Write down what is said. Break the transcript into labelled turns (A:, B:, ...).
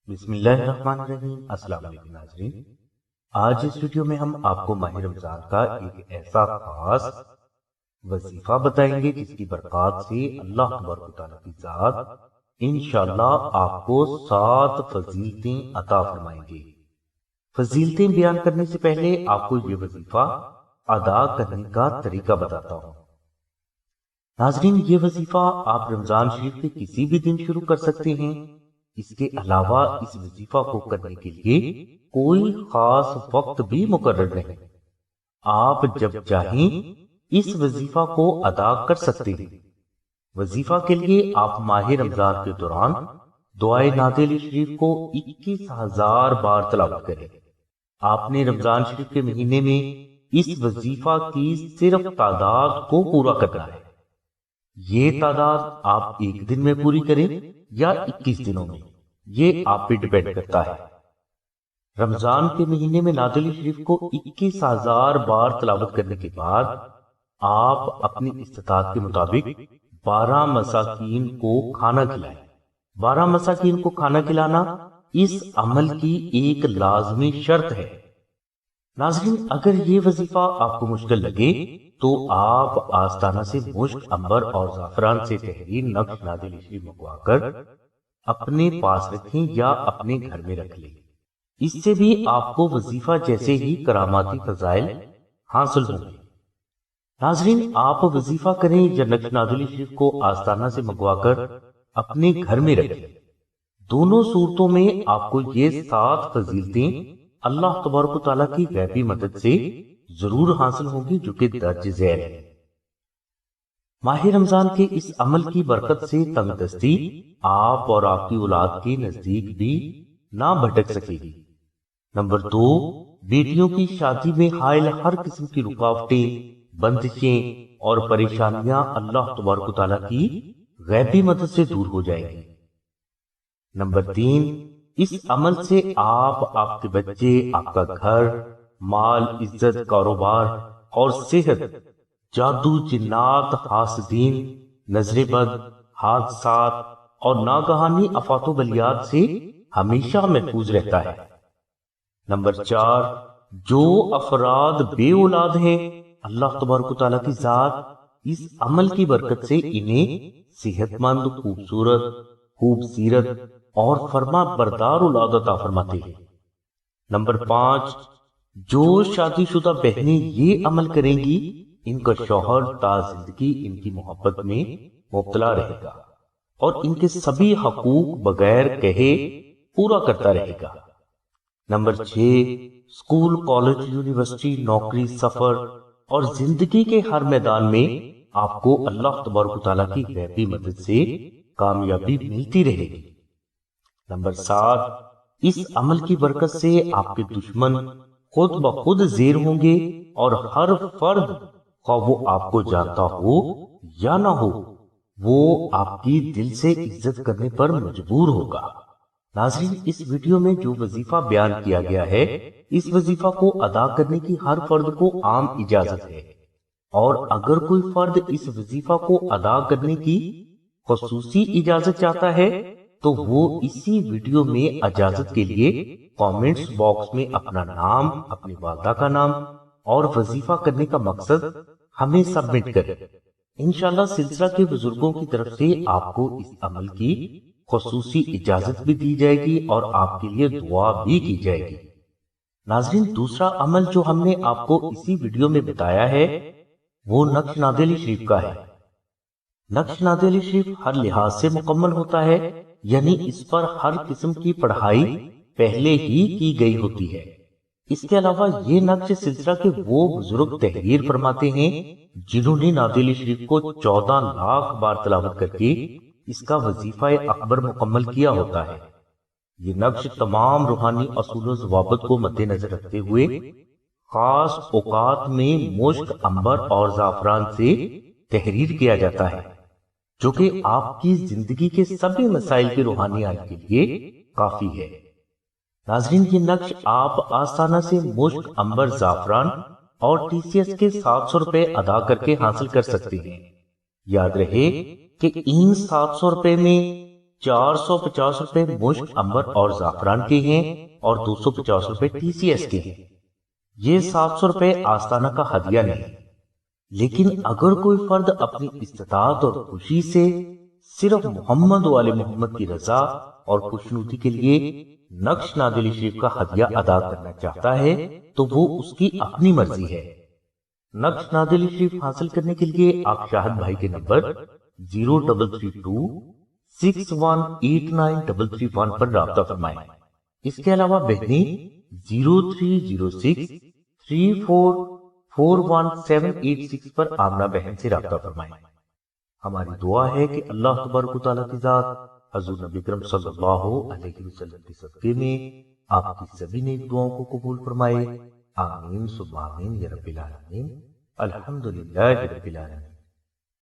A: بسم اللہ الرحمن الرحیم۔ السلام علیکم ناظرین، آج اس ویڈیو میں ہم آپ کو ماہ رمضان کا ایک ایسا خاص وظیفہ بتائیں گے جس کی برکات سے اللہ تبارک و تعالیٰ کی ذات انشاءاللہ آپ کو 7 فضیلتیں عطا فرمائیں گے۔ فضیلتیں بیان کرنے سے پہلے آپ کو یہ وظیفہ ادا کرنے کا طریقہ بتاتا ہوں۔ ناظرین، یہ وظیفہ آپ رمضان شریف کے کسی بھی دن شروع کر سکتے ہیں۔ اس کے علاوہ اس وظیفہ کو کرنے کے لیے کوئی خاص وقت بھی مقرر نہیں، آپ جب چاہیں اس وظیفہ کو ادا کر سکتے ہیں۔ وظیفہ کے لیے آپ ماہ رمضان کے دوران دعائے نعت علی شریف کو 21,000 بار تلاوت کریں۔ آپ نے رمضان شریف کے مہینے میں اس وظیفہ کی صرف تعداد کو پورا کرنا ہے۔ یہ تعداد آپ ایک دن میں پوری کریں یا 21 دنوں میں، یہ آپ پہ ڈیپینڈ کرتا ہے۔ رمضان کے مہینے میں نعت علی شریف کو 21,000 بار تلاوت کرنے کے بعد آپ اپنی استطاعت کے مطابق 12 مساکین کو کھانا کھلائیں۔ 12 مساکین کو کھانا کھلانا اس عمل کی ایک لازمی شرط ہے۔ ناظرین، اگر یہ وظیفہ آپ کو مشکل لگے تو آپ آستانہ سے مشک، عنبر اور زعفران سے تحریر نقش نعت علی شریف منگوا کر اپنے پاس رکھیں یا اپنے گھر میں رکھ لیں۔ اس سے بھی آپ کو وظیفہ جیسے ہی کراماتی فضائل حاصل ہوں گے۔ ناظرین، آپ وظیفہ کریں یا نقش نعت علی شریف کو آستانہ سے منگوا کر اپنے گھر میں رکھیں، دونوں صورتوں میں آپ کو یہ 7 فضیلتیں اللہ تبارک و تعالیٰ کی غیبی مدد سے ضرور حاصل ہوں گی، جو کہ درج ذیل ہے۔ ماہ رمضان کے اس عمل کی برکت سے تنگ دستی آپ اور آپ کی اولاد کے نزدیک بھی نہ بھٹک سکے گی۔ نمبر 2، بیٹیوں کی شادی میں حائل ہر قسم کی رکاوٹیں، بندشیں اور پریشانیاں اللہ تبارک و تعالیٰ کی غیبی مدد سے دور ہو جائیں گی۔ نمبر 3، اس عمل سے آپ کے بچے، آپ کا گھر، مال، عزت، کاروبار اور صحت، جادو، جنات، حاسدین، نظر بد، حادثات اور ناگہانی آفات و بلیات سے ہمیشہ محفوظ رہتا ہے۔ نمبر 4، جو افراد بے اولاد ہیں، اللہ تبارک و تعالیٰ کی ذات اس عمل کی برکت سے انہیں صحت مند، خوبصورت، خوب سیرت اور فرما بردار اولاد عطا فرماتے ہیں۔ نمبر 5، جو شادی شدہ بہنیں یہ عمل کریں گی، ان کا شوہر تا زندگی ان کی محبت میں مبتلا رہے گا اور ان کے سبھی حقوق بغیر کہے پورا کرتا رہے گا۔ نمبر 6، اسکول، کالج، یونیورسٹی، نوکری، سفر اور زندگی کے ہر میدان میں آپ کو اللہ تبارک و تعالیٰ کی غیبی مدد سے کامیابی ملتی رہے گی۔ نمبر 7، اس عمل کی برکت سے آپ کے دشمن خود بخود زیر ہوں گے اور ہر فرد، خواہ وہ آپ کو جانتا ہو یا نہ ہو، وہ آپ کی دل سے عزت کرنے پر مجبور ہوگا۔ ناظرین، اس ویڈیو میں جو وظیفہ بیان کیا گیا ہے، اس وظیفہ کو ادا کرنے کی ہر فرد کو عام اجازت ہے، اور اگر کوئی فرد اس وظیفہ کو ادا کرنے کی خصوصی اجازت چاہتا ہے تو وہ اسی ویڈیو میں اجازت کے لیے کامنٹس باکس میں اپنا نام، اپنی والدہ کا نام اور وظیفہ کرنے کا مقصد ہمیں سبمٹ کرے۔ انشاءاللہ سلسلہ کے بزرگوں کی طرف سے آپ کو اس عمل کی خصوصی اجازت بھی دی جائے گی اور آپ کے لیے دعا بھی کی جائے گی۔ ناظرین، دوسرا عمل جو ہم نے آپ کو اسی ویڈیو میں بتایا ہے وہ نقش نعت علی شریف کا ہے۔ نقش نعت علی شریف ہر لحاظ سے مکمل ہوتا ہے، یعنی اس پر ہر قسم کی پڑھائی پہلے ہی کی گئی ہوتی ہے۔ اس کے علاوہ یہ نقش سلسلہ کے وہ بزرگ تحریر فرماتے ہیں جنہوں نے نعت علی شریف کو 14 لاکھ بار تلاوت کر کے اس کا وظیفہ اکبر مکمل کیا ہوتا ہے۔ یہ نقش تمام روحانی اصول و ضوابط کو مد نظر رکھتے ہوئے خاص اوقات میں مشک، عنبر اور زعفران سے تحریر کیا جاتا ہے، جو کہ آپ کی زندگی کے سبھی مسائل کے روحانی حل کے لیے کافی ہے۔ ناظرین، یہ نقش آپ آستانہ سے مشک، عنبر، زعفران اور TCS کے 700 روپے ادا کر کے حاصل کر سکتے ہیں۔ یاد رہے کہ ان 700 روپے میں 450 روپے مشک امبر اور زعفران کے ہیں اور 250 روپے ٹی سی ایس کے ہیں۔ یہ 700 روپے آستانہ کا ہدیہ نہیں، لیکن اگر کوئی فرد اپنی استطاعت اور خوشی سے صرف محمد والے محمد کی رضا اور خوشنودی کے لیے نقش نادلی شریف کا ہدیہ ادا کرنا چاہتا ہے تو وہ اس کی اپنی مرضی ہے۔ نقش نادلی شریف حاصل کرنے کے لیے آپ شاہد بھائی کے نمبر 0332618933 پر رابطہ فرمائیں۔ اس کے علاوہ بہنی 030634418786 پر آمنہ بہن سے رابطہ فرمائیں۔ ہماری دعا ہے کہ اللہ تبارک و تعالیٰ کی ذات حضور نبی کرم صلی اللہ علیہ وسلم کے صدقے میں آپ کی سبھی نیک دعاؤں کو قبول فرمائے۔ آمین ثم آمین یا رب العالمین۔ الحمدللہ رب العالمین۔